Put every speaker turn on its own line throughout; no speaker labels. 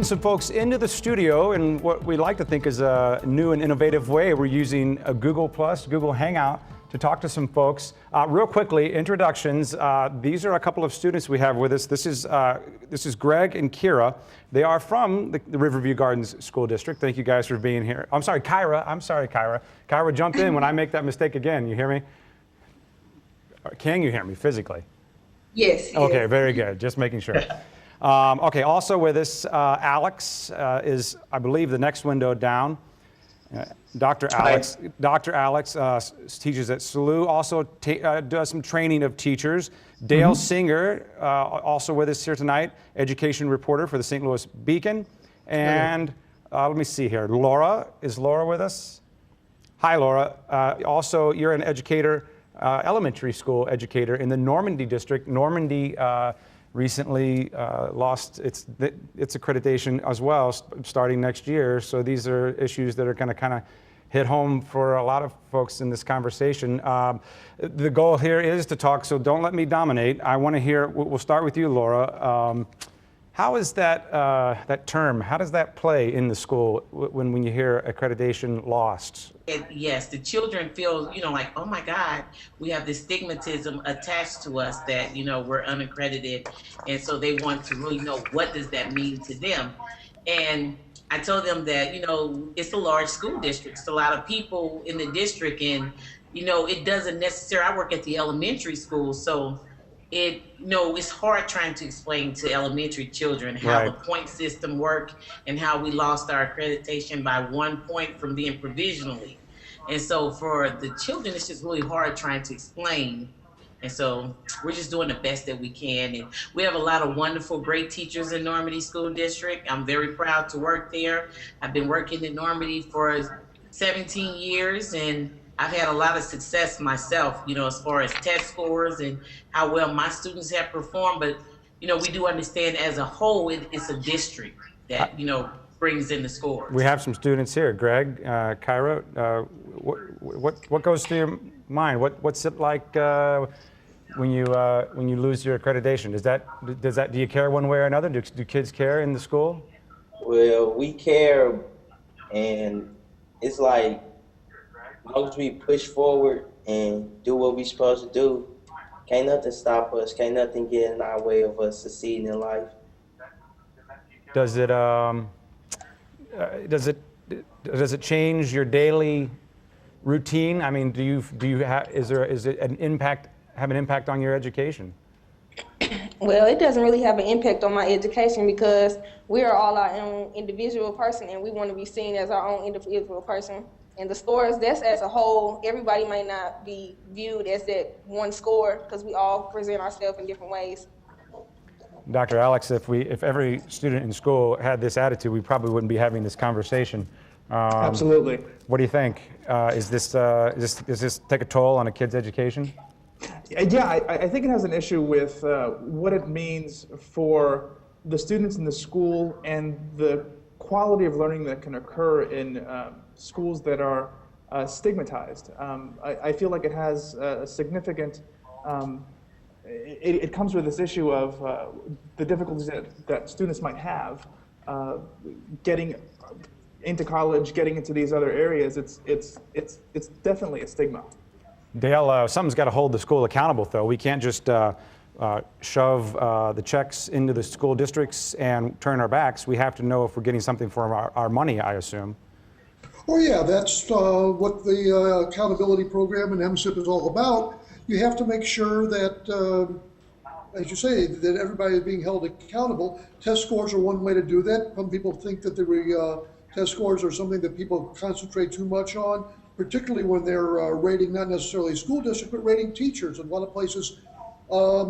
bringing some folks into the studio in what we like to think is a new and innovative way. We're using a Google Hangout to talk to some folks. Real quickly, introductions. These are a couple of students we have with us. This is Greg and Kira. They are from the Riverview Gardens School District. Thank you guys for being here. I'm sorry, Kyra. Kyra, jump in when I make that mistake again. You hear me? Can you hear me physically?
Yes.
Okay, very good. Just making sure. Okay, also with us, Alex is, I believe, the next window down. Dr. Alex teaches at SLU, also does some training of teachers. Dale Singer, also with us here tonight, education reporter for the St. Louis Beacon. And let me see here, Laura, is Laura with us? Hi, Laura. Also, you're an educator, elementary school educator in the Normandy district. Normandy recently lost its accreditation as well, starting next year. So these are issues that are going to kind of hit home for a lot of folks in this conversation. The goal here is to talk, so don't let me dominate. I want to hear, we'll start with you, Laura. How is that term, how does that play in the school when you hear accreditation lost?
Yes, the children feel, like, oh my God, we have this stigmatism attached to us that, we're unaccredited. And so they want to really know, what does that mean to them? And I told them that, it's a large school district. It's a lot of people in the district, and, it doesn't necessarily, I work at the elementary school, so it's hard trying to explain to elementary children how the point system works and how we lost our accreditation by 1 point from being provisionally. And so for the children, it's just really hard trying to explain. And so we're just doing the best that we can. And we have a lot of wonderful, great teachers in Normandy School District. I'm very proud to work there. I've been working in Normandy for 17 years, and I've had a lot of success myself, as far as test scores and how well my students have performed. But, we do understand as a whole, it's a district that, brings in the scores. We
have some students here. Greg, Kyra, what goes through your mind? What's it like when you lose your accreditation? Do you care one way or another? Do kids care in the school?
Well, we care, and it's like, as long as we push forward and do what we're supposed to do, can't nothing stop us. Can't nothing get in our way of us succeeding in life.
Does it change your daily routine? I mean, is it an impact on your education?
Well, it doesn't really have an impact on my education because we are all our own individual person, and we want to be seen as our own individual person. And the scores, that's as a whole, everybody might not be viewed as that one score because we all present ourselves in different ways.
Dr. Alex, if every student in school had this attitude, we probably wouldn't be having this conversation.
Absolutely.
What do you think? Does this take a toll on a kid's education?
Yeah, I think it has an issue with what it means for the students in the school and the quality of learning that can occur in schools that are stigmatized. I feel like it has a significant, it comes with this issue of the difficulties that students might have getting into college, getting into these other areas. It's definitely a stigma.
Dale, something's got to hold the school accountable, though. We can't just shove the checks into the school districts and turn our backs. We have to know if we're getting something for our money, I assume.
Oh yeah, that's what the accountability program and MSIP is all about. You have to make sure that, as you say, that everybody is being held accountable. Test scores are one way to do that. Some people think that the test scores are something that people concentrate too much on, particularly when they're rating not necessarily school district, but rating teachers. In a lot of places,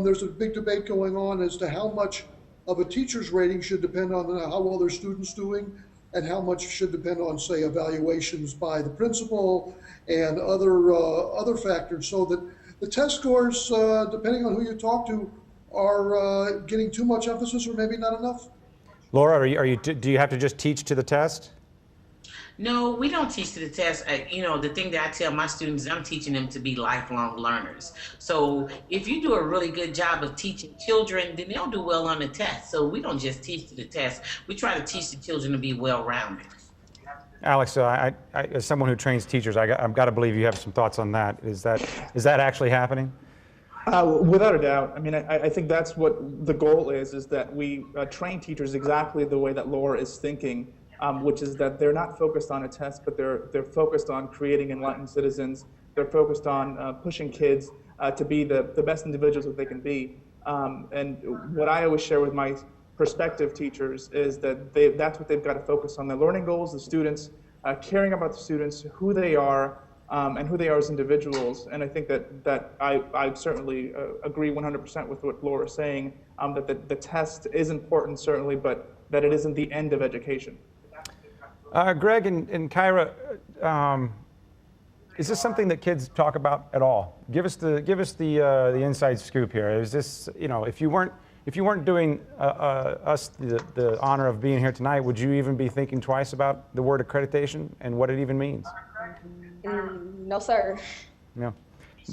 there's a big debate going on as to how much of a teacher's rating should depend on how well their students doing, and how much should depend on, say, evaluations by the principal and other factors. So that the test scores, depending on who you talk to, are getting too much emphasis or maybe not enough.
Laura, do you have to just teach to the test?
No, we don't teach to the test. The thing that I tell my students, I'm teaching them to be lifelong learners. So if you do a really good job of teaching children, then they'll do well on the test. So we don't just teach to the test. We try to teach the children to be well-rounded.
Alex, as someone who trains teachers, I've got to believe you have some thoughts on that. Is that actually happening?
Without a doubt. I mean, I think that's what the goal is that we train teachers exactly the way that Laura is thinking, which is that they're not focused on a test, but they're focused on creating enlightened citizens. They're focused on pushing kids to be the best individuals that they can be. And what I always share with my prospective teachers is that that's what they've got to focus on: the learning goals, the students, caring about the students, who they are, and who they are as individuals. And I think that I certainly agree 100% with what Laura's saying, that the test is important, certainly, but that it isn't the end of education.
Greg and Kyra, is this something that kids talk about at all? Give us the inside scoop here. Is this, if you weren't doing us the honor of being here tonight, would you even be thinking twice about the word accreditation and what it even means?
No, sir.
No.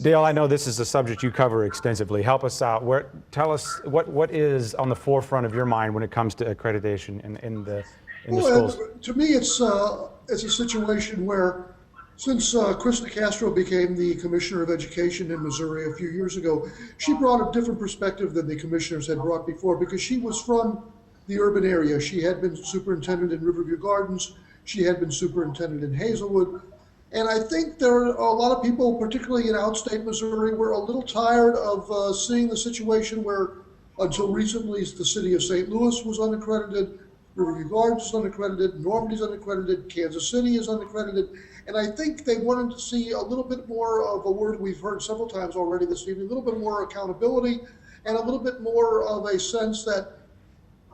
Dale, I know this is a subject you cover extensively. Help us out. Tell us what is on the forefront of your mind when it comes to accreditation in the schools.
To me, it's a situation where, since Krista Castro became the Commissioner of Education in Missouri a few years ago, she brought a different perspective than the commissioners had brought before, because she was from the urban area. She had been superintendent in Riverview Gardens. She had been superintendent in Hazelwood. And I think there are a lot of people, particularly in outstate Missouri, were a little tired of seeing the situation where, until recently, the city of St. Louis was unaccredited, Riverview Gardens is unaccredited, Normandy's unaccredited, Kansas City is unaccredited. And I think they wanted to see a little bit more of a word we've heard several times already this evening, a little bit more accountability and a little bit more of a sense that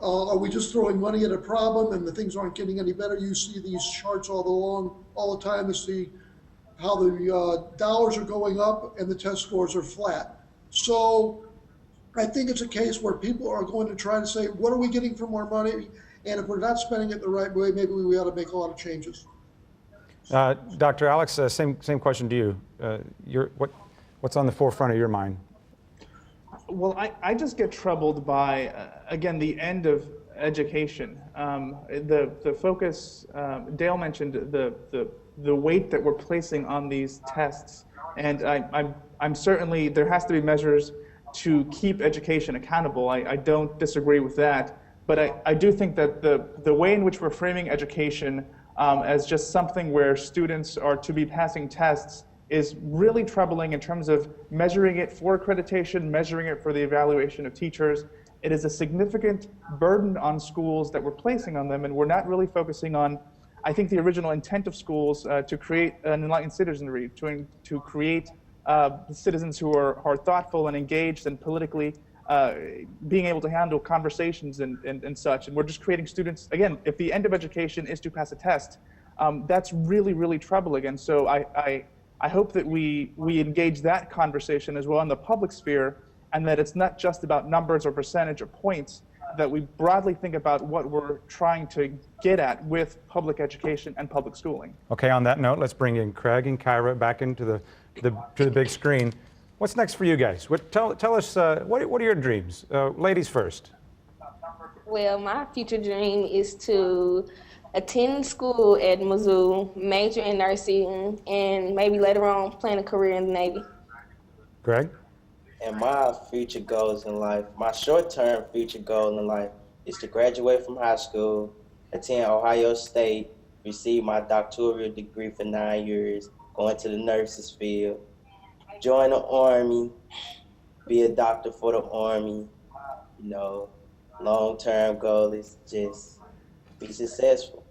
are we just throwing money at a problem and the things aren't getting any better? You see these charts all the time to see how the dollars are going up and the test scores are flat. So I think it's a case where people are going to try to say, what are we getting for more money? And if we're not spending it the right way, maybe we ought to make a lot of changes.
Dr. Alex, same question to you. What's on the forefront of your mind?
Well, I just get troubled by, again, the end of education. The focus, Dale mentioned the weight that we're placing on these tests. And I'm certainly, there has to be measures to keep education accountable. I don't disagree with that. But I do think that the way in which we're framing education as just something where students are to be passing tests is really troubling in terms of measuring it for accreditation, measuring it for the evaluation of teachers. It is a significant burden on schools that we're placing on them, and we're not really focusing on, I think, the original intent of schools to create an enlightened citizenry, to create citizens who are thoughtful and engaged and politically being able to handle conversations and such. And we're just creating students, again, if the end of education is to pass a test, that's really, really troubling. And so I hope that we engage that conversation as well in the public sphere, and that it's not just about numbers or percentage or points, that we broadly think about what we're trying to get at with public education and public schooling.
Okay, on that note, let's bring in Craig and Kyra back into the big screen. What's next for you guys? Tell us, what are your dreams? Ladies first.
Well, my future dream is to attend school at Mizzou, major in nursing, and maybe later on plan a career in the Navy.
Greg?
And my future goals in life, my short-term future goal in life is to graduate from high school, attend Ohio State, receive my doctoral degree for 9 years, go into the nurses field, join the Army, be a doctor for the Army. Long-term goal is just be successful.